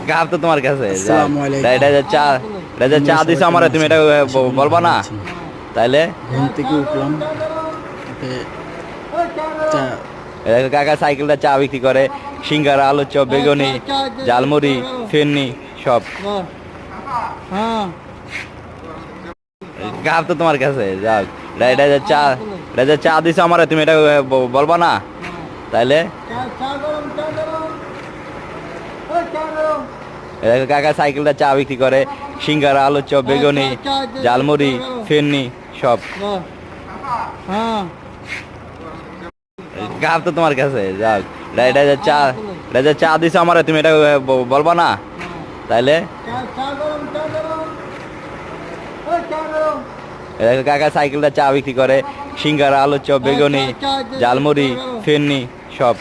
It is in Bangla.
কাপ তো তোমার কাছে আসসালামু আলাইকুম। এটা যে চা এটা যে চা দিছো আমারে তুমি এটা বলবা না তাইলে ঘুম থেকে উঠলাম, উঠে চা কাকা সাইকেলটা চা বিক্রি করে, সিঙ্গারা, আলুর চপ, বেগুনি, ঝালমুড়ি, ফিরনি সব। কাপ তো তোমার কাছে যাক এটা যে চা এটা যে চা দিছো আমারে তুমি এটা বলবা না তাইলে কাকা সাইকেলটা চা বিক্রি করে, সিঙ্গারা, আলুর চপ, বেগুনি, ঝালমুড়ি, ফিরনি সব। কাপ তো তোমার কাছে যাক এটা যে চা এটা যে চা দিছো আমারে তুমি এটা বলবা না তাইলে কাকা সাইকেলটা চা বিক্রি করে, সিঙ্গারা, আলুর চপ, বেগুনি, ঝালমুড়ি, ফিরনি সব।